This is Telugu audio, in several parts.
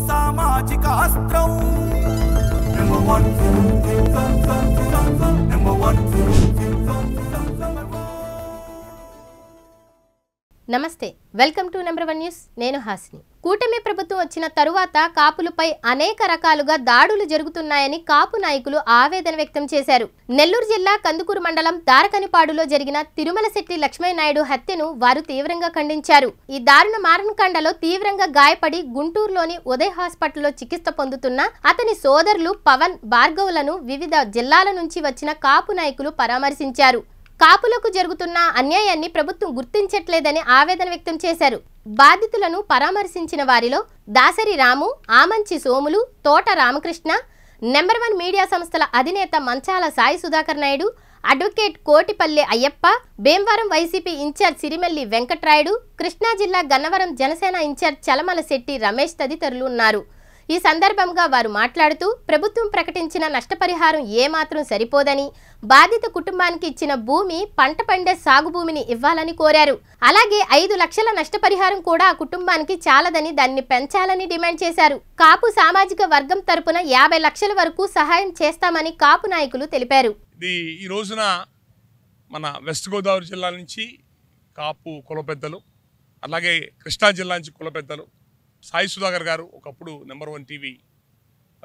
సామాజిక అస్త్రం నమస్తే, వెల్కమ్ టు నెంబర్ 1 న్యూస్. నేను హాసిని. కూటమి ప్రభుత్వం వచ్చిన తరువాత కాపులపై అనేక రకాలుగా దాడులు జరుగుతున్నాయని కాపు నాయకులు ఆవేదన వ్యక్తం చేశారు. నెల్లూరు జిల్లా కందుకూరు మండలం దారకనిపాడులో జరిగిన తిరుమల శెట్టి లక్ష్మీనాయుడు హత్యను వారు తీవ్రంగా ఖండించారు. ఈ దారుణ మారణకాండలో తీవ్రంగా గాయపడి గుంటూరులోని ఉదయ్ హాస్పిటల్లో చికిత్స పొందుతున్న అతని సోదరులు పవన్, భార్గవులను వివిధ జిల్లాల నుంచి వచ్చిన కాపు నాయకులు పరామర్శించారు. కాపులకు జరుగుతున్న అన్యాయాన్ని ప్రభుత్వం గుర్తించట్లేదని ఆవేదన వ్యక్తం చేశారు. బాధితులను పరామర్శించిన వారిలో దాసరి రాము, ఆమంచి సోములు, తోట రామకృష్ణ, నెంబర్ 1 మీడియా సంస్థల అధినేత Manchala Sai Sudhakar Naidu, advocate Kotipalle Ayyappa, Bhimavaram YCP incharge Sirimelli Venkatrayudu, Krishna జిల్లా గన్నవరం జనసేన ఇన్ఛార్జ్ చలమల శెట్టి రమేష్ తదితరులు ఉన్నారు. ఈ సందర్భంగా వారు మాట్లాడుతూ ప్రభుత్వం ప్రకటించిన నష్టపరిహారం ఏమాత్రం సరిపోదని, బాధిత కుటుంబానికి ఇచ్చిన భూమి పంట పండే సాగు భూమిని ఇవ్వాలని కోరారు. అలాగే 5 లక్షల నష్టపరిహారం కూడా ఆ కుటుంబానికి చాలదని దాన్ని పెంచాలని డిమాండ్ చేశారు. కాపు సామాజిక వర్గం తరపున 50 లక్షల వరకు సహాయం చేస్తామని కాపు నాయకులు తెలిపారు. ఈ రోజున మన వెస్ట్ గోదావరి జిల్లా నుంచి కాపు కుల పెద్దలు, అలాగే కృష్ణా జిల్లా నుంచి కుల పెద్దలు, సాయి సుధాకర్ గారు, ఒకప్పుడు నెంబర్ 1 టీవీ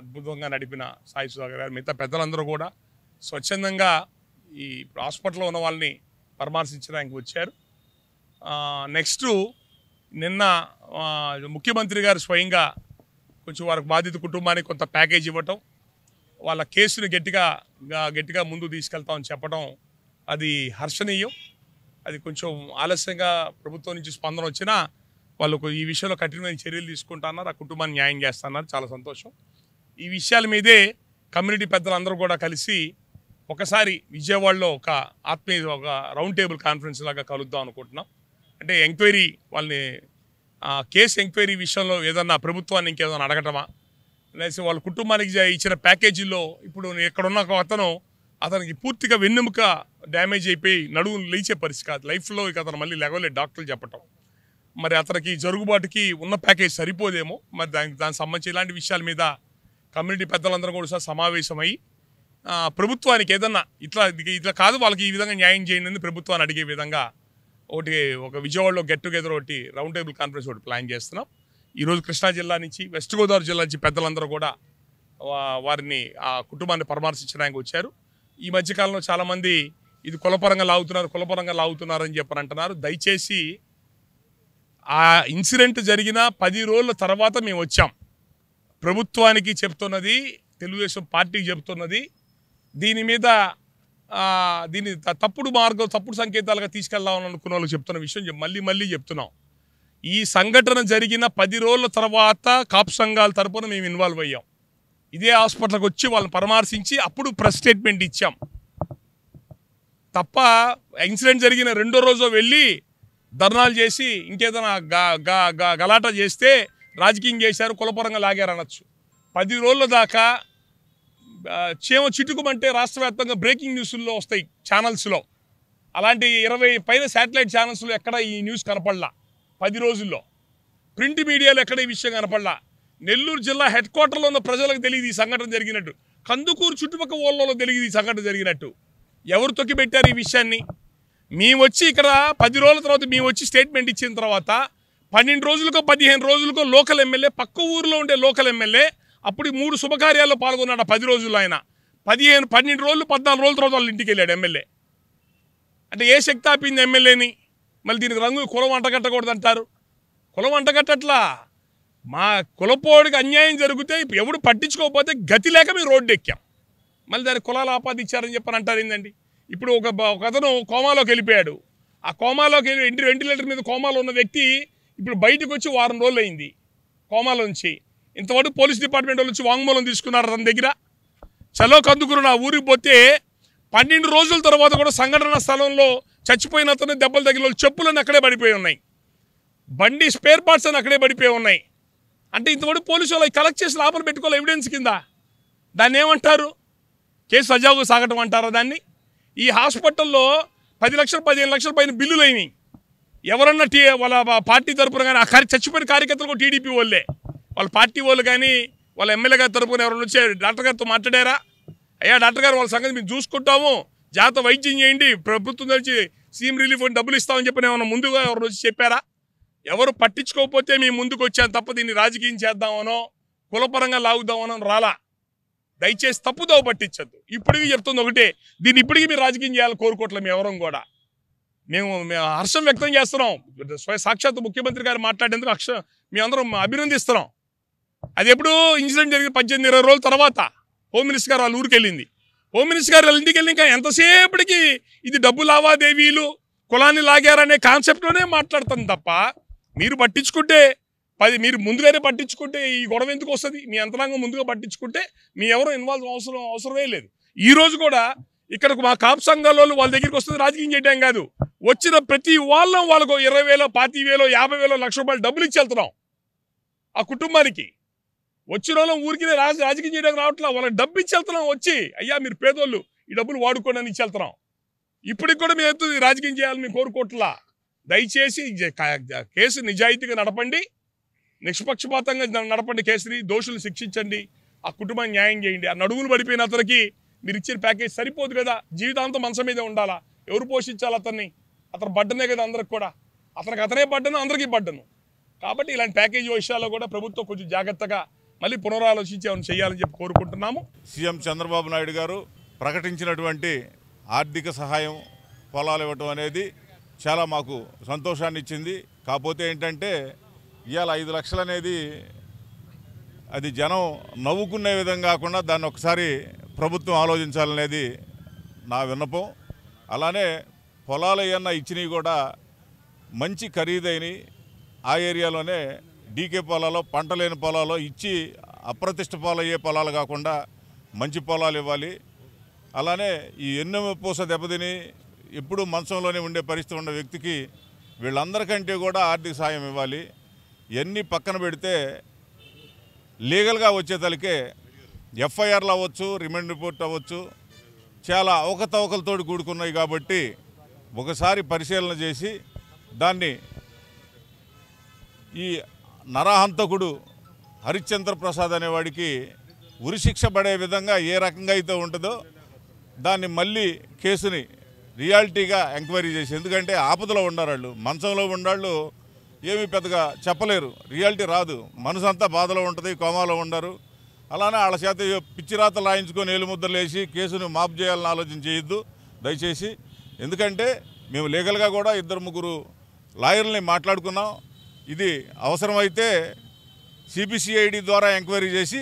అద్భుతంగా నడిపిన సాయి సుధాకర్ గారు, మిగతా పెద్దలందరూ కూడా స్వచ్ఛందంగా ఈ హాస్పిటల్లో ఉన్న వాళ్ళని పరామర్శించడానికి వచ్చారు. నెక్స్ట్ నిన్న ముఖ్యమంత్రి గారు స్వయంగా కొంచెం వారికి బాధిత కుటుంబానికి కొంత ప్యాకేజ్ ఇవ్వటం, వాళ్ళ కేసుని గట్టిగా ముందు తీసుకెళ్తామని చెప్పడం అది హర్షణీయం. అది కొంచెం ఆలస్యంగా ప్రభుత్వం నుంచి స్పందన వచ్చినా వాళ్ళు ఈ విషయంలో కఠినమైన చర్యలు తీసుకుంటున్నారు, ఆ కుటుంబాన్ని న్యాయం చేస్తున్నారు. చాలా సంతోషం. ఈ విషయాల మీదే కమ్యూనిటీ పెద్దలందరూ కూడా కలిసి ఒకసారి విజయవాడలో ఒక రౌండ్ టేబుల్ కాన్ఫరెన్స్ లాగా కలుద్దాం అనుకుంటున్నాం. అంటే ఎంక్వైరీ, వాళ్ళని కేసు ఎంక్వైరీ విషయంలో ఏదన్నా ప్రభుత్వాన్ని ఇంకేదన్నా అడగటమా, లేకపోతే వాళ్ళ కుటుంబానికి ఇచ్చిన ప్యాకేజీల్లో ఇప్పుడు ఎక్కడున్న అతనికి పూర్తిగా వెన్నెముక డ్యామేజ్ అయిపోయి నడువులు లేచే పరిస్థితి కాదు, లైఫ్లో ఇక అతను మళ్ళీ లేవలేదు డాక్టర్లు చెప్పటం. మరి అతనికి జరుగుబాటుకి ఉన్న ప్యాకేజ్ సరిపోదేమో, మరి దానికి సంబంధించి ఇలాంటి విషయాల మీద కమ్యూనిటీ పెద్దలందరూ కూడా సమావేశమై ప్రభుత్వానికి ఏదన్నా ఇట్లా కాదు, వాళ్ళకి ఈ విధంగా న్యాయం చేయండి అని ప్రభుత్వాన్ని అడిగే విధంగా ఒక విజయవాడలో గెట్ టుగెదర్ ఒకటి రౌండ్ టేబుల్ కాన్ఫరెన్స్ ఒకటి ప్లాన్ చేస్తున్నాం. ఈరోజు కృష్ణా జిల్లా నుంచి, వెస్ట్ గోదావరి జిల్లా నుంచి పెద్దలందరూ కూడా వారిని ఆ కుటుంబాన్ని పరామర్శించడానికి వచ్చారు. ఈ మధ్యకాలంలో చాలామంది ఇది కులపరంగా లాగుతున్నారు అని చెప్పని అంటున్నారు. దయచేసి ఆ ఇన్సిడెంట్ జరిగిన 10 రోజుల తర్వాత మేము వచ్చాం. ప్రభుత్వానికి చెప్తున్నది, తెలుగుదేశం పార్టీకి చెప్తున్నది, దీని మీద దీన్ని తప్పుడు సంకేతాలుగా తీసుకెళ్దామని అనుకున్న వాళ్ళకి చెప్తున్న విషయం మళ్ళీ చెప్తున్నాం. ఈ సంఘటన జరిగిన 10 రోజుల తర్వాత కాపు సంఘాల తరపున మేము ఇన్వాల్వ్ అయ్యాం. ఇదే హాస్పిటల్కి వచ్చి వాళ్ళని పరామర్శించి అప్పుడు ప్రెస్ స్టేట్మెంట్ ఇచ్చాం తప్ప, ఇన్సిడెంట్ జరిగిన 2వ రోజు వెళ్ళి ధర్నాలు చేసి ఇంకేదైనా గలాట చేస్తే రాజకీయం చేశారు, కులపరంగా లాగారు అనొచ్చు. 10 రోజుల దాకా చేమ చిటుకుమంటే రాష్ట్ర వ్యాప్తంగా బ్రేకింగ్ న్యూస్లో వస్తాయి ఛానల్స్లో. అలాంటి 20 పైన శాటిలైట్ ఛానల్స్లో ఎక్కడ ఈ న్యూస్ కనపడలా. 10 రోజుల్లో ప్రింట్ మీడియాలో ఎక్కడ ఈ విషయం కనపడలా. నెల్లూరు జిల్లా హెడ్ క్వార్టర్లో ఉన్న ప్రజలకు తెలియదు ఈ సంఘటన జరిగినట్టు, కందుకూరు చుట్టుపక్కల ఊళ్ళలో తెలియదు ఈ సంఘటన జరిగినట్టు. ఎవరు తొక్కి పెట్టారు ఈ విషయాన్ని? మేము వచ్చి ఇక్కడ 10 రోజుల తర్వాత మేము వచ్చి స్టేట్మెంట్ ఇచ్చిన తర్వాత 12 రోజులకో 15 రోజులకో లోకల్ ఎమ్మెల్యే, పక్క ఊరిలో ఉండే లోకల్ ఎమ్మెల్యే అప్పుడు 3 శుభకార్యాల్లో పాల్గొన్నాడు 10 రోజుల్లో. ఆయన 12 రోజులు 14 రోజుల తర్వాత వాళ్ళ ఇంటికి వెళ్ళాడు ఎమ్మెల్యే. అంటే ఏ శక్తి ఆపింది ఎమ్మెల్యేని? మళ్ళీ దీనికి రంగు కులం అంటగట్టకూడదు అంటారు. కులం అంటగట్టట్లా, మా కులపోడికి అన్యాయం జరిగితే ఎవడు పట్టించుకోకపోతే గతి లేక మేము రోడ్డు ఎక్కాం. మళ్ళీ దానికి కులాలు ఆపాదించారని చెప్పని అంటారు ఏందండి? ఇప్పుడు ఒక అతను కోమాలోకి వెళ్ళిపోయాడు. ఆ కోమాలోకి వెంటిలేటర్ మీద కోమాలో ఉన్న వ్యక్తి ఇప్పుడు బయటకు వచ్చి 1 వారం రోజులు అయింది కోమాలో నుంచి. ఇంతవరకు పోలీస్ డిపార్ట్మెంట్ వాళ్ళు వచ్చి వాంగ్మూలం తీసుకున్నారు తన దగ్గర. చలో కందుకూరు నా ఊరికి పోతే 12 రోజుల తర్వాత కూడా సంఘటన స్థలంలో చచ్చిపోయిన అతను దెబ్బలు తగిన చెప్పులన్నీ అక్కడే పడిపోయి ఉన్నాయి, బండి స్పేర్ పార్ట్స్ అని అక్కడే పడిపోయి ఉన్నాయి. అంటే ఇంతవరకు పోలీసు వాళ్ళు కలెక్ట్ చేసి లోపల పెట్టుకోవాలి ఎవిడెన్స్ కింద. దాన్ని ఏమంటారు? కేసు సజావుగా సాగటం అంటారా దాన్ని? ఈ హాస్పిటల్లో 10 లక్షలు 15 లక్షల పైన బిల్లులు అయినాయి. ఎవరన్నా వాళ్ళ పార్టీ తరపున కానీ ఆ చచ్చిపోయిన కార్యకర్తలు టీడీపీ వాళ్ళే, వాళ్ళ పార్టీ వాళ్ళు కానీ వాళ్ళ ఎమ్మెల్యే గారి తరపున ఎవరైనా వచ్చి డాక్టర్ గారితో మాట్లాడారా? అయ్యా డాక్టర్ గారు వాళ్ళ సంగతి మేము చూసుకుంటాము, జాగ్రత్త వైద్యం చేయండి, ప్రభుత్వం నుంచి సీఎం రిలీఫ్ ఫండ్ డబ్బులు ఇస్తామని చెప్పి ఏమైనా ముందుగా ఎవరు వచ్చి చెప్పారా? ఎవరు పట్టించుకోకపోతే మేము ముందుకు వచ్చాను తప్ప దీన్ని రాజకీయం చేద్దామనో కులపరంగా లాగుదామనో రాలా. దయచేసి తప్పుదోవ పట్టించద్దు. ఇప్పటికీ చెప్తుంది ఒకటే, దీన్ని ఇప్పటికీ మీరు రాజకీయం చేయాలని కోరుకోవట్లేదు. మేము ఎవరం కూడా మేము హర్షం వ్యక్తం చేస్తున్నాం. సాక్షాత్ ముఖ్యమంత్రి గారు మాట్లాడేందుకు మేమందరం అభినందిస్తున్నాం. అది ఎప్పుడు ఇన్సిడెంట్ జరిగిన 18-20 రోజుల తర్వాత హోమ్ మినిస్టర్ గారు వాళ్ళ ఊరికి వెళ్ళింది. హోమ్ మినిస్టర్ గారు వాళ్ళ ఇంటికి వెళ్ళి ఇంకా ఎంతసేపటికి ఇది డబ్బు లావాదేవీలు కులాన్ని లాగారనే కాన్సెప్ట్లోనే మాట్లాడుతుంది తప్ప మీరు పట్టించుకుంటే మీరు ముందుగానే పట్టించుకుంటే ఈ గొడవ ఎందుకు వస్తుంది? మీ యంత్రాంగం ముందుగా పట్టించుకుంటే మీ ఎవరు ఇన్వాల్వ్ అవసరమే లేదు. ఈ రోజు కూడా ఇక్కడ మా కాపు సంఘాలలో వాళ్ళ దగ్గరికి వస్తుంది రాజకీయం చేయడం కాదు, వచ్చిన ప్రతి వాళ్ళకు 20,000, 25,000, 50,000, ₹1,00,000 డబ్బులు ఇచ్చి వెళ్తున్నాం. ఆ కుటుంబానికి వచ్చిన వాళ్ళం ఊరికి రాజకీయం చేయడానికి రావట్లా, వాళ్ళకి డబ్బు ఇచ్చి వెళ్తున్నాం. వచ్చి అయ్యా మీరు పేదోళ్ళు ఈ డబ్బులు వాడుకోండి అని ఇచ్చి వెళ్తున్నాం. ఇప్పటికి కూడా మేము రాజకీయం చేయాలని మేము కోరుకోవట్లా. దయచేసి కేసు నిజాయితీగా నడపండి, నిష్పక్షపాతంగా నడపండి, కేసుని దోషులు శిక్షించండి, ఆ కుటుంబాన్ని న్యాయం చేయండి. ఆ నడుములు పడిపోయిన అతనికి మీరు ఇచ్చిన ప్యాకేజ్ సరిపోదు కదా, జీవితాంతం మనసు మీదే ఉండాలా. ఎవరు పోషించాలి అతన్ని? అతను బడ్డనే కదా అందరికి కూడా, అతనే బడ్డను అందరికీ బడ్డను. కాబట్టి ఇలాంటి ప్యాకేజీ విషయాల్లో కూడా ప్రభుత్వం కొంచెం జాగ్రత్తగా మళ్ళీ పునరాలోచించి ఏమైనా చేయాలని చెప్పి కోరుకుంటున్నాము. సీఎం చంద్రబాబు నాయుడు గారు ప్రకటించినటువంటి ఆర్థిక సహాయం పొలాలు ఇవ్వటం అనేది చాలా మాకు సంతోషాన్ని ఇచ్చింది. కాకపోతే ఏంటంటే ఇవాళ 5 లక్షలు అనేది అది జనం నవ్వుకునే విధంగా కాకుండా దాన్ని ఒకసారి ప్రభుత్వం ఆలోచించాలనేది నా విన్నపం. అలానే పొలాలు ఏమన్నా ఇచ్చినవి కూడా మంచి ఖరీదైనవి ఆ ఏరియాలోనే డీకే పొలాలు, పంట లేని పొలాలు ఇచ్చి అప్రతిష్ట పాలయ్యే పొలాలు కాకుండా మంచి పొలాలు ఇవ్వాలి. అలానే ఈ ఎన్నెపూస దెబ్బతిని ఎప్పుడూ మంచంలోనే ఉండే పరిస్థితి ఉన్న వ్యక్తికి వీళ్ళందరికంటే కూడా ఆర్థిక సాయం ఇవ్వాలి. ఇవన్నీ పక్కన పెడితే లీగల్గా వచ్చేతలకే ఎఫ్ఐఆర్లు అవ్వచ్చు, రిమాండ్ రిపోర్ట్ అవ్వచ్చు, చాలా అవకతవకలతో కూడుకున్నాయి. కాబట్టి ఒకసారి పరిశీలన చేసి దాన్ని ఈ నరహంతకుడు హరిశ్చంద్ర ప్రసాద్ అనేవాడికి ఉరిశిక్ష పడే విధంగా ఏ రకంగా అయితే ఉంటుందో దాన్ని మళ్ళీ కేసుని రియాలిటీగా ఎంక్వైరీ చేసి, ఎందుకంటే ఆపదలో ఉండారు, మంచంలో ఉండాళ్ళు ఏమీ పెద్దగా చెప్పలేరు, రియాలిటీ రాదు, మనసు అంతా బాధలో ఉంటుంది, కోమాలో ఉండరు. అలానే వాళ్ళ చేత పిచ్చిరాత లాయించుకొని ఏలుముద్దలు వేసి కేసును మాఫ్ చేయాలని ఆలోచన చేయొద్దు దయచేసి. ఎందుకంటే మేము లీగల్గా కూడా 2-3 లాయర్లని మాట్లాడుకున్నాం. ఇది అవసరమైతే సిబిసిఐడి ద్వారా ఎంక్వైరీ చేసి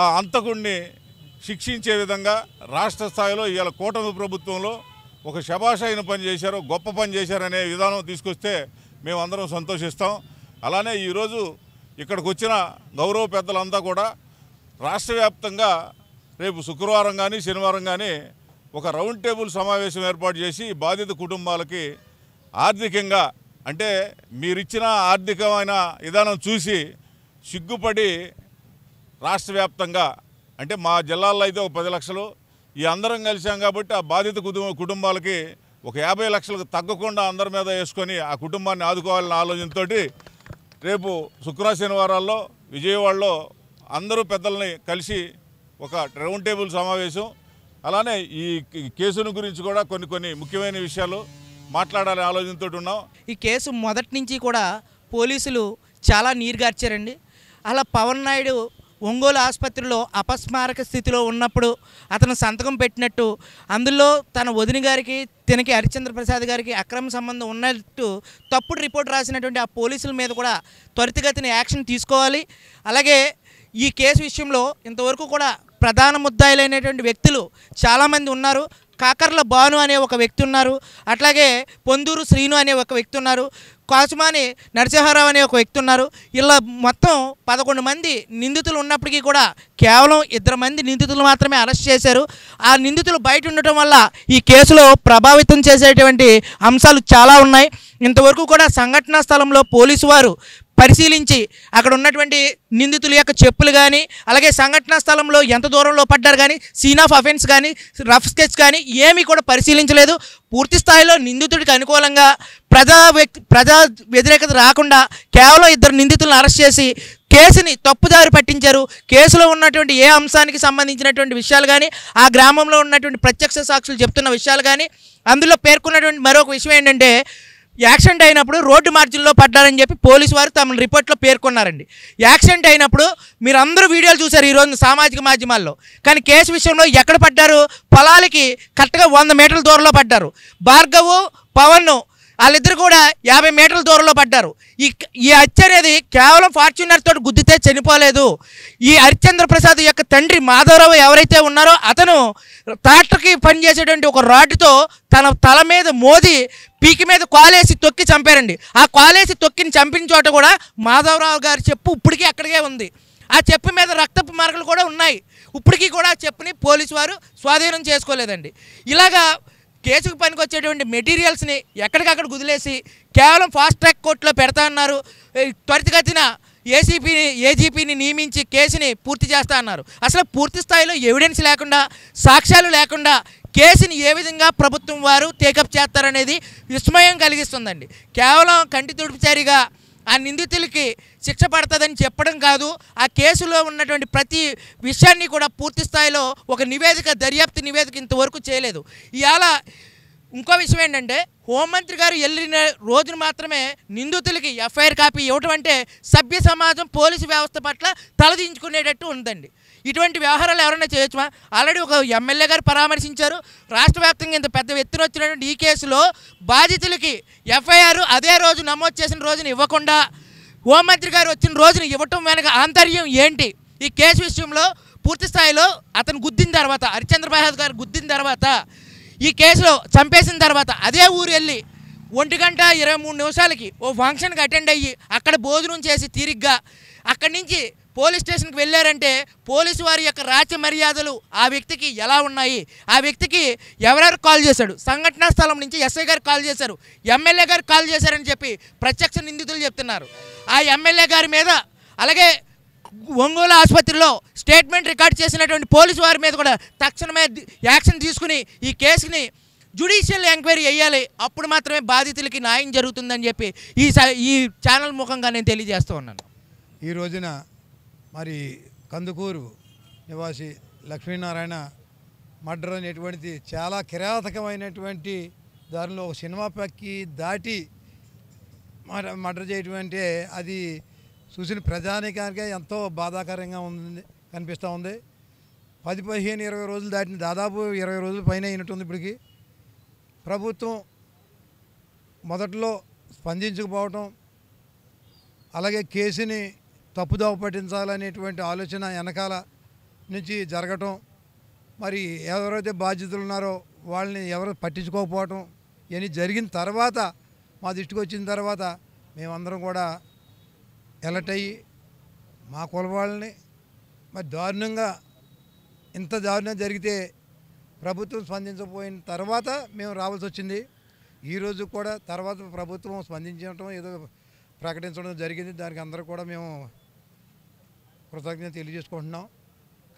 ఆ హంతకుడిని శిక్షించే విధంగా రాష్ట్ర స్థాయిలో ఇవాళ కూటమి ప్రభుత్వంలో ఒక శభాష్ అయిన పని చేశారు, గొప్ప పని చేశారనే విధానం తీసుకొస్తే మేమందరం సంతోషిస్తాం. అలానే ఈరోజు ఇక్కడికి వచ్చిన గౌరవ పెద్దలంతా కూడా రాష్ట్ర వ్యాప్తంగా రేపు శుక్రవారం కానీ శనివారం కానీ ఒక రౌండ్ టేబుల్ సమావేశం ఏర్పాటు చేసి బాధిత కుటుంబాలకి ఆర్థికంగా, అంటే మీరిచ్చిన ఆర్థికమైన విధానం చూసి సిగ్గుపడి రాష్ట్ర వ్యాప్తంగా, అంటే మా జిల్లాల్లో అయితే ఒక 10 లక్షలు ఈ అందరం కలిసాం కాబట్టి ఆ బాధిత కుటుంబాలకి ఒక 50 లక్షలకు తగ్గకుండా అందరి మీద వేసుకొని ఆ కుటుంబాన్ని ఆదుకోవాలన్న ఆలోచనతో రేపు శుక్ర శనివారాల్లో విజయవాడలో అందరూ పెద్దల్ని కలిసి ఒక రౌండ్ టేబుల్ సమావేశం, అలానే ఈ కేసును గురించి కూడా కొన్ని ముఖ్యమైన విషయాలు మాట్లాడాలని ఆలోచనతో ఉన్నాం. ఈ కేసు మొదటి నుంచి కూడా పోలీసులు చాలా నీరుగార్చారండి. అలా పవన్ నాయుడు ఒంగోలు ఆసుపత్రిలో అపస్మారక స్థితిలో ఉన్నప్పుడు అతను సంతకం పెట్టినట్టు, అందులో తన వదిన గారికి తనకి హరిశ్చంద్ర ప్రసాద్ గారికి అక్రమ సంబంధం ఉన్నట్టు తప్పుడు రిపోర్ట్ రాసినటువంటి ఆ పోలీసుల మీద కూడా త్వరితగతిన యాక్షన్ తీసుకోవాలి. అలాగే ఈ కేసు విషయంలో ఇంతవరకు కూడా ప్రధాన ముద్దాయిలైనటువంటి వ్యక్తులు చాలామంది ఉన్నారు. కాకర్ల భాను అనే ఒక వ్యక్తి ఉన్నారు, అట్లాగే పొందూరు శ్రీను అనే ఒక వ్యక్తి ఉన్నారు, కాసుమాని నరసింహారావు అనే ఒక వ్యక్తి ఉన్నారు. ఇలా మొత్తం 11 మంది నిందితులు ఉన్నప్పటికీ కూడా కేవలం 2 మంది నిందితులు మాత్రమే అరెస్ట్ చేశారు. ఆ నిందితులు బయట ఉండటం వల్ల ఈ కేసులో ప్రభావితం చేసేటువంటి అంశాలు చాలా ఉన్నాయి. ఇంతవరకు కూడా సంఘటనా స్థలంలో పోలీసు వారు పరిశీలించి అక్కడ ఉన్నటువంటి నిందితుల యొక్క చెప్పులు కానీ, అలాగే సంఘటనా స్థలంలో ఎంత దూరంలో పడ్డారు కానీ, సీన్ ఆఫ్ అఫెన్స్ కానీ, రఫ్ స్కెచ్ కానీ ఏమీ కూడా పరిశీలించలేదు. పూర్తి స్థాయిలో నిందితుడికి అనుకూలంగా ప్రజా వ్యతిరేకత రాకుండా కేవలం 2 నిందితులను అరెస్ట్ చేసి కేసుని తప్పుదారి పట్టించారు. కేసులో ఉన్నటువంటి ఏ అంశానికి సంబంధించినటువంటి విషయాలు కానీ, ఆ గ్రామంలో ఉన్నటువంటి ప్రత్యక్ష సాక్షులు చెప్తున్న విషయాలు కానీ, అందులో పేర్కొన్నటువంటి మరొక విషయం ఏంటంటే, యాక్సిడెంట్ అయినప్పుడు రోడ్డు మార్జిన్లో పడ్డారని చెప్పి పోలీసు వారు తమ రిపోర్ట్లో పేర్కొన్నారండి. యాక్సిడెంట్ అయినప్పుడు మీరు అందరూ వీడియోలు చూశారు ఈరోజు సామాజిక మాధ్యమాల్లో. కానీ కేసు విషయంలో ఎక్కడ పడ్డారు? పొలాలకి కరెక్ట్గా 100 మీటర్ల దూరంలో పడ్డారు. భార్గవ్, పవన్ వాళ్ళిద్దరు కూడా 50 మీటర్ల దూరంలో పడ్డారు. ఈ హత్య అనేది కేవలం ఫార్చ్యూనర్ తోటి గుద్దితే చనిపోలేదు. ఈ హరిశ్చంద్ర ప్రసాద్ యొక్క తండ్రి మాధవరావు ఎవరైతే ఉన్నారో అతను ట్రాక్టర్కి పనిచేసేటువంటి ఒక రాడ్డుతో తన తల మీద మోది పీకి మీద కాలేసి తొక్కి చంపారండి. ఆ కాలేసి తొక్కిని చంపిన చోట కూడా మాధవరావు గారి చెప్పు ఇప్పటికీ అక్కడికే ఉంది. ఆ చెప్పు మీద రక్తపు మరకలు కూడా ఉన్నాయి. ఇప్పటికీ కూడా ఆ చెప్పుని పోలీసు వారు స్వాధీనం చేసుకోలేదండి. ఇలాగా కేసుకు పనికి వచ్చేటువంటి మెటీరియల్స్ని ఎక్కడికక్కడ కుదిలేసి కేవలం ఫాస్ట్ ట్రాక్ కోర్టులో పెడతా అన్నారు. త్వరితగతిన ఏజీపీని నియమించి కేసుని పూర్తి చేస్తా అన్నారు. అసలు పూర్తి స్థాయిలో ఎవిడెన్స్ లేకుండా, సాక్ష్యాలు లేకుండా కేసుని ఏ విధంగా ప్రభుత్వం వారు టేకప్ చేస్తారనేది విస్మయం కలిగిస్తుందండి. కేవలం కంటి తుడుపుచారిగా ఆ నిందితులకి శిక్ష పడుతుందని చెప్పడం కాదు, ఆ కేసులో ఉన్నటువంటి ప్రతి విషయాన్ని కూడా పూర్తి స్థాయిలో ఒక దర్యాప్తు నివేదిక ఇంతవరకు చేయలేదు. ఇవాళ ఇంకో విషయం ఏంటంటే, హోంమంత్రి గారు వెళ్ళిన రోజున మాత్రమే నిందితులకి ఎఫ్ఐఆర్ కాపీ ఇవ్వటం అంటే సభ్య సమాజం పోలీసు వ్యవస్థ పట్ల తలదించుకునేటట్టు ఉందండి. ఇటువంటి వ్యవహారాలు ఎవరైనా చేయొచ్చుమా? ఆల్రెడీ ఒక ఎమ్మెల్యే గారు పరామర్శించారు. రాష్ట్ర వ్యాప్తంగా ఇంత పెద్ద ఎత్తున వచ్చినటువంటి ఈ కేసులో బాధితులకి ఎఫ్ఐఆర్ అదే రోజు నమోదు చేసిన రోజున ఇవ్వకుండా హోంమంత్రి గారు వచ్చిన రోజున ఇవ్వటం వెనక ఆంతర్యం ఏంటి? ఈ కేసు విషయంలో పూర్తి స్థాయిలో అతను గుద్దిన తర్వాత, హరిశ్చంద్ర ప్రసాద్ గారు గుద్దిన తర్వాత, ఈ కేసులో చంపేసిన తర్వాత అదే ఊరు వెళ్ళి 1:23 ఓ ఫంక్షన్కి అటెండ్ అయ్యి అక్కడ భోజనం చేసి తిరిగ్గా అక్కడి నుంచి పోలీస్ స్టేషన్కి వెళ్ళారంటే పోలీసు వారి యొక్క రాజ్య మర్యాదలు ఆ వ్యక్తికి ఎలా ఉన్నాయి? ఆ వ్యక్తికి ఎవరెవరు కాల్ చేశాడు? సంఘటనా స్థలం నుంచి ఎస్ఐ గారు కాల్ చేశారు, ఎమ్మెల్యే గారు కాల్ చేశారని చెప్పి ప్రత్యక్ష నిందితులు చెప్తున్నారు. ఆ ఎమ్మెల్యే గారి మీద, అలాగే ఒంగోలు ఆసుపత్రిలో స్టేట్మెంట్ రికార్డ్ చేసినటువంటి పోలీసు వారి మీద కూడా తక్షణమే యాక్షన్ తీసుకుని ఈ కేసుని జ్యుడిషియల్ ఎంక్వైరీ చేయాలి. అప్పుడు మాత్రమే బాధితులకి న్యాయం జరుగుతుందని చెప్పి ఈ ఛానల్ ముఖంగా నేను తెలియజేస్తూ ఉన్నాను. ఈ రోజున మరి కందుకూరు నివాసి లక్ష్మీనారాయణ మర్డర్ అనేటువంటిది చాలా కిరాతకమైనటువంటి దానిలో ఒక సినిమా పక్కి దాటి మర్డర్ చేయటం అంటే అది చూసిన ప్రజానికానికే ఎంతో బాధాకరంగా కనిపిస్తూ ఉంది. 10-15-20 రోజులు దాటిన, దాదాపు 20 రోజుల పైన అయినట్టుంది ఇప్పటికి. ప్రభుత్వం మొదట్లో స్పందించకపోవటం, అలాగే కేసుని తప్పుదోవ పట్టించాలనేటువంటి ఆలోచన వెనకాల నుంచి జరగటం, మరి ఎవరైతే బాధ్యతలు ఉన్నారో వాళ్ళని ఎవరు పట్టించుకోకపోవటం ఇవన్నీ జరిగిన తర్వాత మా దృష్టికి వచ్చిన తర్వాత మేమందరం కూడా అలర్ట్ అయ్యి మా కుల వాళ్ళని మరి దారుణంగా ఇంత దారుణం జరిగితే ప్రభుత్వం స్పందించకపోయిన తర్వాత మేము రావాల్సి వచ్చింది. ఈరోజు కూడా తర్వాత ప్రభుత్వం స్పందించడం ఏదో ప్రకటించడం జరిగింది. దానికి అందరూ కూడా మేము కృతజ్ఞత తెలియజేసుకుంటున్నాం.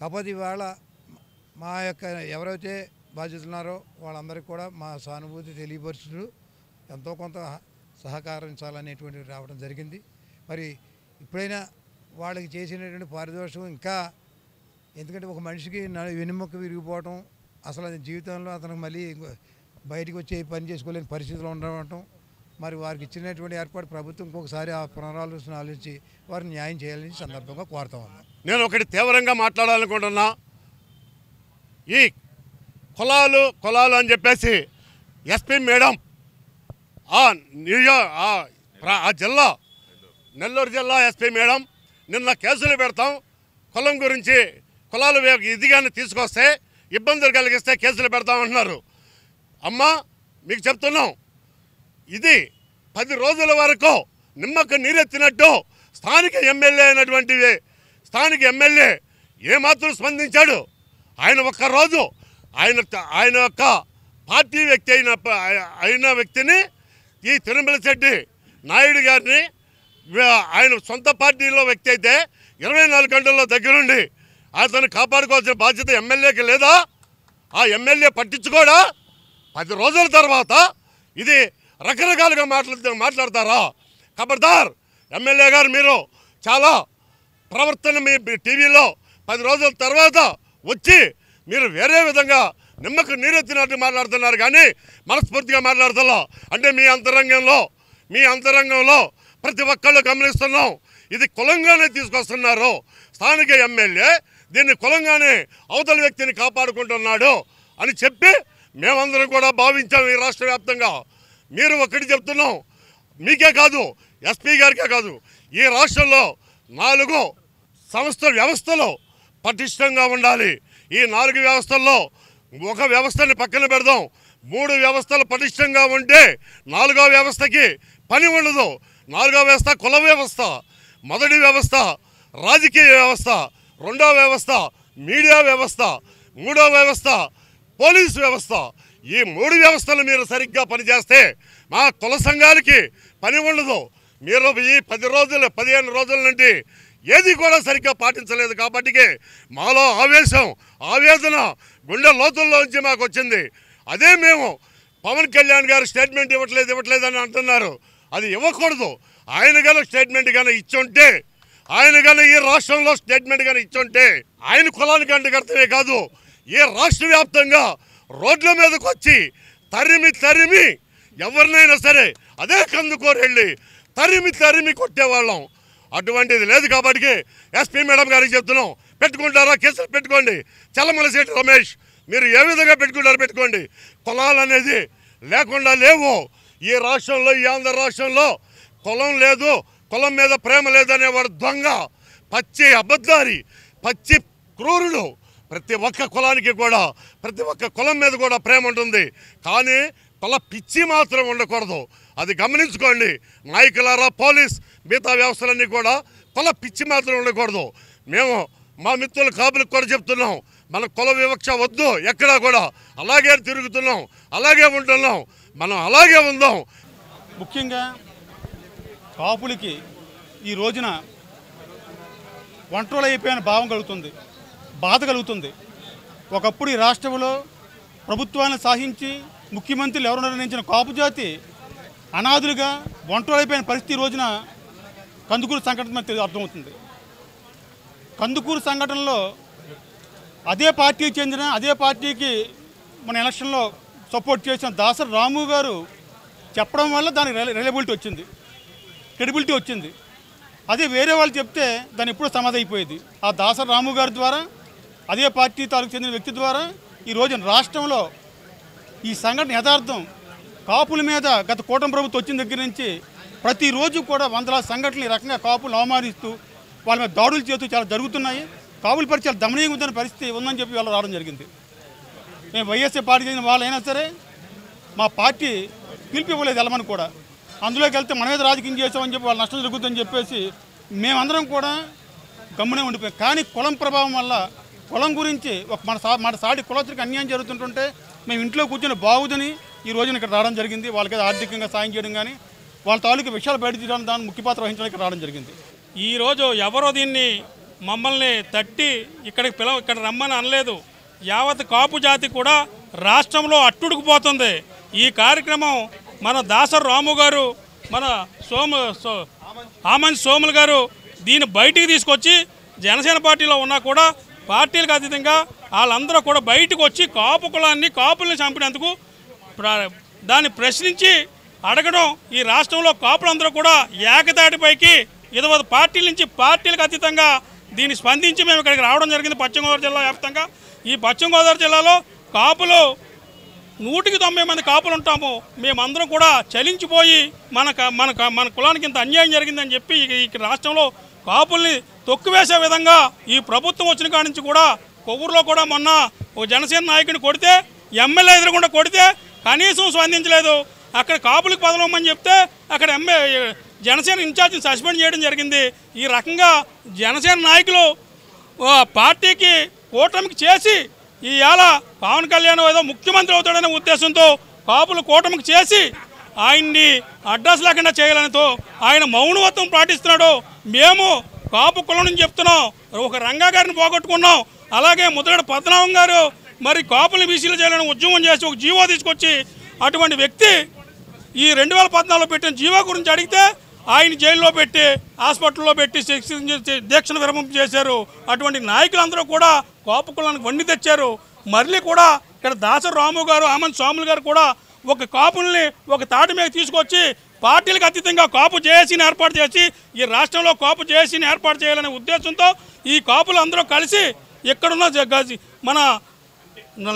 కాకపోతే ఇవాళ మా యొక్క ఎవరైతే బాధ్యతలు ఉన్నారో వాళ్ళందరికీ కూడా మా సానుభూతి తెలియపరుస్తూ ఎంతో కొంత సహకరించాలనేటువంటిది రావడం జరిగింది. మరి ఇప్పుడైనా వాళ్ళకి చేసినటువంటి పారితోషికం ఇంకా, ఎందుకంటే ఒక మనిషికి వెన్నెముక విరిగిపోవటం, అసలు జీవితంలో అతనికి మళ్ళీ బయటకు వచ్చి పని చేసుకోలేని పరిస్థితులు ఉండటం, మరి వారికి ఇచ్చినటువంటి ఏర్పాటు ప్రభుత్వం ఇంకొకసారి ఆ పునరాలోచన ఆలోచించి వారిని న్యాయం చేయాలని సందర్భంగా కోరుతా ఉన్నాను. నేను ఒకటి తీవ్రంగా మాట్లాడాలనుకుంటున్నా. ఈ కులాలు అని చెప్పేసి ఎస్పీ మేడం ఆ జిల్లా నెల్లూరు జిల్లా ఎస్పీ మేడం నిన్న కేసులు పెడతాం, కులం గురించి కులాలు ఇదిగానే తీసుకొస్తే ఇబ్బందులు కలిగిస్తే కేసులు పెడతామంటున్నారు. అమ్మా మీకు చెప్తున్నాం, ఇది 10 రోజుల వరకు నిమ్మకు నీరెత్తినట్టు స్థానిక ఎమ్మెల్యే అయినటువంటి స్థానిక ఎమ్మెల్యే ఏమాత్రం స్పందించాడు? ఆయన ఒక్కరోజు ఆయన యొక్క పార్టీ వ్యక్తి అయిన వ్యక్తిని, ఈ తిరుమల శెట్టి నాయుడు గారిని ఆయన సొంత పార్టీలో వ్యక్తి అయితే 24 గంటల్లో దగ్గరుండి అతను కాపాడుకోవాల్సిన బాధ్యత ఎమ్మెల్యేకి లేదా? ఆ ఎమ్మెల్యే పట్టించుకోడా? 10 రోజుల తర్వాత ఇది రకరకాలుగా మాట్లాడతారా? ఖబర్దార్ ఎమ్మెల్యే గారు, మీరు చాలా ప్రవర్తన మీ టీవీలో 10 రోజుల తర్వాత వచ్చి మీరు వేరే విధంగా నిమ్మకు నీరెత్తినట్టు మాట్లాడుతున్నారు, కానీ మనస్ఫూర్తిగా మాట్లాడుతున్నా. అంటే మీ అంతరంగంలో ప్రతి ఒక్కళ్ళు గమనిస్తున్నాం. ఇది కులంగానే తీసుకొస్తున్నారు. స్థానిక ఎమ్మెల్యే దీన్ని కులంగానే అవతల వ్యక్తిని కాపాడుకుంటున్నాడు అని చెప్పి మేమందరం కూడా భావించాం ఈ రాష్ట్ర వ్యాప్తంగా. మీరు ఒకటి చెప్తున్నాం, మీకే కాదు, ఎస్పీ గారికే కాదు, ఈ రాష్ట్రంలో 4 వ్యవస్థలు పటిష్టంగా ఉండాలి. ఈ 4 వ్యవస్థల్లో ఒక వ్యవస్థని పక్కన పెడదాం. 3 వ్యవస్థలు పటిష్టంగా ఉంటే 4వ వ్యవస్థకి పని ఉండదు. 4వ వ్యవస్థ కుల వ్యవస్థ, మొదటి వ్యవస్థ రాజకీయ వ్యవస్థ, 2వ వ్యవస్థ మీడియా వ్యవస్థ, 3వ వ్యవస్థ పోలీసు వ్యవస్థ. ఈ 3 వ్యవస్థలు మీరు సరిగ్గా పనిచేస్తే మా కుల సంఘానికి పని ఉండదు. మీరు ఈ 15 రోజుల నుండి ఏది కూడా సరిగ్గా పాటించలేదు కాబట్టి మాలో ఆవేదన గుండె లోతుల్లోంచి మాకు వచ్చింది. అదే మేము పవన్ కళ్యాణ్ గారు స్టేట్మెంట్ ఇవ్వట్లేదని అంటున్నారు. అది ఇవ్వకూడదు. ఆయన కానీ స్టేట్మెంట్ కానీ ఇచ్చుంటే, ఆయన కానీ ఈ రాష్ట్రంలో స్టేట్మెంట్ కానీ ఇచ్చుంటే, ఆయన కులానికి అంటగడతమే కాదు, ఈ రాష్ట్ర వ్యాప్తంగా రోడ్ల మీదకి వచ్చి తరిమి ఎవరినైనా సరే అదే కందుకూరు వెళ్ళి తరిమి కొట్టేవాళ్ళం. అటువంటిది లేదు కాబట్టి ఎస్పీ మేడం గారికి చెప్తున్నాం, పెట్టుకుంటారా కేసులు పెట్టుకోండి. చల్లమలశెట్టి రమేష్, మీరు ఏ విధంగా పెట్టుకోండి. కులాలు అనేది లేకుండా లేవు ఈ రాష్ట్రంలో. ఈ ఆంధ్ర రాష్ట్రంలో కులం లేదు, కులం మీద ప్రేమ లేదనేవాడు దొంగ, పచ్చి అబద్ధారి, పచ్చి క్రూరుడు. ప్రతి ఒక్క కులానికి కూడా, ప్రతి ఒక్క కులం మీద కూడా ప్రేమ ఉంటుంది, కానీ కుల పిచ్చి మాత్రం ఉండకూడదు. అది గమనించుకోండి నాయకులారా, పోలీస్ మిగతా వ్యవస్థలన్నీ కూడా కుల పిచ్చి మాత్రం ఉండకూడదు. మేము మా మిత్రుల కాపులకు కూడా చెప్తున్నాం, మన కుల వివక్ష వద్దు. ఎక్కడా కూడా అలాగే తిరుగుతున్నాం, అలాగే ఉంటున్నాం, మనం అలాగే ఉందాం. ముఖ్యంగా కాపులకి ఈ రోజున ఒంటరిలో అయిపోయిన భావం కలుగుతుంది, బాధ కలుగుతుంది. ఒకప్పుడు ఈ రాష్ట్రంలో ప్రభుత్వాన్ని సాధించి ముఖ్యమంత్రులు ఎవరు నిర్ణయించిన కాపు జాతి అనాథులుగా ఒంటరిలో అయిపోయిన పరిస్థితి ఈ రోజున కందుకూరు సంఘటన అర్థమవుతుంది. కందుకూరు సంఘటనలో అదే పార్టీకి మన ఎలక్షన్లో సపోర్ట్ చేసిన దాసరి రాము గారు చెప్పడం వల్ల దానికి క్రెడిబిలిటీ వచ్చింది. అదే వేరే వాళ్ళు చెప్తే దాన్ని ఎప్పుడూ సమాధి అయిపోయేది. ఆ దాసరి రాము గారి ద్వారా, అదే పార్టీ తాలూకు చెందిన వ్యక్తి ద్వారా ఈ రోజున రాష్ట్రంలో ఈ సంఘటన యథార్థం. కాపుల మీద గత కూటమి ప్రభుత్వం వచ్చిన దగ్గర నుంచి ప్రతిరోజు కూడా వందలాది సంఘటనలు ఈ రకంగా కాపులు అవమానిస్తూ వాళ్ళ మీద దాడులు చేస్తూ చాలా జరుగుతున్నాయి. కాపుల పరిచయాలు దమనీయంగా ఉందనే పరిస్థితి ఉందని చెప్పి వాళ్ళు రావడం జరిగింది. మేము వైఎస్ఆర్ పార్టీ చెందిన వాళ్ళైనా సరే మా పార్టీ పిలిపి ఇవ్వలేదు వెళ్ళమని కూడా. అందులోకి వెళ్తే మన మీద రాజకీయం చేసామని చెప్పి వాళ్ళు నష్టం జరుగుతుందని చెప్పేసి మేమందరం కూడా గమ్మునే ఉండిపోయాం. కానీ కులం ప్రభావం వల్ల, కులం గురించి మన సాటి కులస్తులకు అన్యాయం జరుగుతుంటుంటే మేము ఇంట్లో కూర్చొని బాగుదని ఈ రోజున ఇక్కడ రావడం జరిగింది. వాళ్ళకి ఆర్థికంగా సాయం చేయడం కానీ వాళ్ళ తాలూకు విషయాలు బయట తీయడం, దాన్ని ముఖ్య పాత్ర వహించడానికి రావడం జరిగింది. ఈరోజు ఎవరో దీన్ని మమ్మల్ని తట్టి ఇక్కడ రమ్మని అనలేదు. యావత్ కాపు జాతి కూడా రాష్ట్రంలో అట్టుడుకుపోతుంది. ఈ కార్యక్రమం మన దాసరి రాము గారు, మన ఆమంచి సోములు గారు దీన్ని బయటికి తీసుకొచ్చి జనసేన పార్టీలో ఉన్నా కూడా పార్టీలకు అతీతంగా వాళ్ళందరూ కూడా బయటకు వచ్చి కాపుల్ని చంపినందుకు దాన్ని ప్రశ్నించి అడగడం, ఈ రాష్ట్రంలో కాపులందరూ కూడా ఏకతాటిపైకి 20 పార్టీల నుంచి పార్టీలకు అతీతంగా దీన్ని స్పందించి మేము ఇక్కడికి రావడం జరిగింది. పశ్చిమ గోదావరి జిల్లా వ్యాప్తంగా ఈ పశ్చిమ గోదావరి జిల్లాలో కాపులు 190 మంది కాపులు ఉంటాము. మేమందరం కూడా చలించిపోయి మన కులానికి ఇంత అన్యాయం జరిగిందని చెప్పి ఈ రాష్ట్రంలో కాపుల్ని తొక్కివేసే విధంగా ఈ ప్రభుత్వం వచ్చిన కాడి నుంచి కూడా కొవ్వూరులో కూడా మొన్న ఒక జనసేన నాయకుడిని కొడితే, ఎమ్మెల్యే ఎదురుకుండా కొడితే కనీసం స్పందించలేదు. అక్కడ కాపులకు పదవమని చెప్తే అక్కడ జనసేన ఇన్ఛార్జిని సస్పెండ్ చేయడం జరిగింది. ఈ రకంగా జనసేన నాయకులు పార్టీకి కూటమికి చేసి ఈవేళ పవన్ కళ్యాణ్ ఏదో ముఖ్యమంత్రి అవుతాడనే ఉద్దేశంతో కాపులు కూటమికి చేసి ఆయన్ని అడ్రస్ లేకుండా చేయాలనితో ఆయన మౌనవత్వం పాటిస్తున్నాడు. మేము కాపు కులం నుంచి చెప్తున్నాం, ఒక రంగా గారిని పోగొట్టుకున్నాం. అలాగే ముద్రగడ పద్మనాభం గారు మరి కాపుల్ని బీసీలు చేయాలని ఉద్యమం చేసి ఒక జీవో తీసుకొచ్చి అటువంటి వ్యక్తి ఈ 2014లో పెట్టిన జీవో గురించి అడిగితే ఆయన జైల్లో పెట్టి హాస్పిటల్లో పెట్టి దీక్షను విరమణ చేశారు. అటువంటి నాయకులందరూ కూడా కాపు కులానికి వండి తెచ్చారు. మళ్ళీ కూడా ఇక్కడ దాసరి రాము గారు, ఆమంత్ స్వాములు గారు కూడా ఒక కాపుల్ని ఒక తాటి మీద తీసుకొచ్చి పార్టీలకు అతీతంగా కాపు జేఏసీని ఏర్పాటు చేసి ఈ రాష్ట్రంలో కాపు జేఏసీని ఏర్పాటు చేయాలనే ఉద్దేశంతో ఈ కాపులు అందరూ కలిసి ఇక్కడున్న మన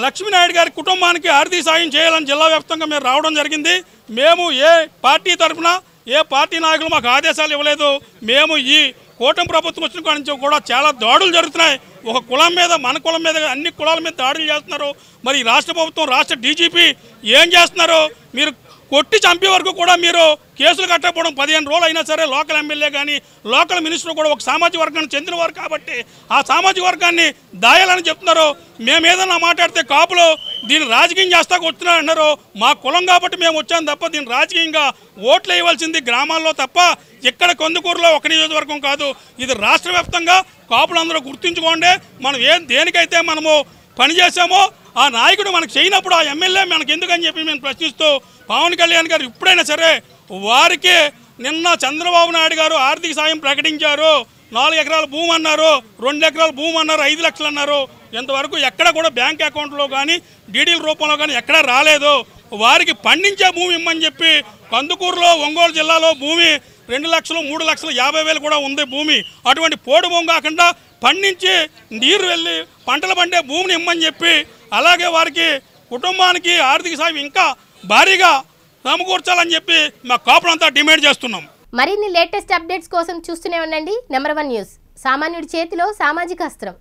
లక్ష్మీనాయుడు గారి కుటుంబానికి ఆర్థిక సాయం చేయాలని జిల్లా వ్యాప్తంగా మేము రావడం జరిగింది. మేము ఏ పార్టీ తరఫున ఏ పార్టీ నాయకులు మాకు ఆదేశాలు ఇవ్వలేదు. మేము ఈ కూటమి ప్రభుత్వం వచ్చిన కాడి నుంచి కూడా చాలా దాడులు జరుగుతున్నాయి. ఒక కులం మీద, మన కులం మీద, అన్ని కులాల మీద దాడులు చేస్తున్నారు. మరి రాష్ట్ర ప్రభుత్వం, రాష్ట్ర డీజీపీ ఏం చేస్తున్నారు? మీరు కొట్టి చంపే వరకు కూడా మీరు కేసులు కట్టకపోవడం 15 రోజులు అయినా సరే లోకల్ ఎమ్మెల్యే కానీ లోకల్ మినిస్టర్ కూడా ఒక సామాజిక వర్గానికి చెందినవారు కాబట్టి ఆ సామాజిక వర్గాన్ని దాయాలని చెప్తున్నారు. మేము ఏదన్నా మాట్లాడితే కాపులు దీన్ని రాజకీయం చేస్తాకు వచ్చినారు అన్నారు. మా కులం కాబట్టి మేము వచ్చాం తప్ప దీన్ని రాజకీయంగా ఓట్లు వేయవలసింది గ్రామాల్లో తప్ప ఇక్కడ కందుకూరులో ఒక నియోజకవర్గం కాదు. ఇది రాష్ట్ర వ్యాప్తంగా కాపులందరూ గుర్తుంచుకోండి. మనం దేనికైతే మనము పనిచేసామో ఆ నాయకుడు మనకు చేయనప్పుడు ఆ ఎమ్మెల్యే మనకు ఎందుకని చెప్పి మేము ప్రశ్నిస్తూ పవన్ కళ్యాణ్ గారు ఇప్పుడైనా సరే వారికి నిన్న చంద్రబాబు నాయుడు గారు ఆర్థిక సాయం ప్రకటించారు. 4 ఎకరాల భూమి అన్నారు, 2 ఎకరాల భూమి అన్నారు, 5 లక్షలు అన్నారు. ఇంతవరకు ఎక్కడ కూడా బ్యాంక్ అకౌంట్లో కానీ డీడీల రూపంలో కానీ ఎక్కడా రాలేదు. వారికి పండించే భూమి ఇమ్మని చెప్పి కందుకూరులో, ఒంగోలు జిల్లాలో భూమి 2 లక్షలు, 3,50,000 కూడా ఉంది భూమి. అటువంటి పోడు భూమి కాకుండా పండించి నీరు వెళ్ళి పంటలు పండే భూమిని ఇమ్మని చెప్పి అలాగే వారికి కుటుంబానికి ఆర్థిక సాయం ఇంకా భారీగా సమకూర్చాలని చెప్పి మా కాపులంతా డిమాండ్ చేస్తున్నాం. మరిన్ని లేటెస్ట్ అప్డేట్స్ కోసం చూస్తూనే ఉండండి నెంబర్ 1 న్యూస్. సామాన్యుడి చేతిలో సామాజిక అస్త్రం.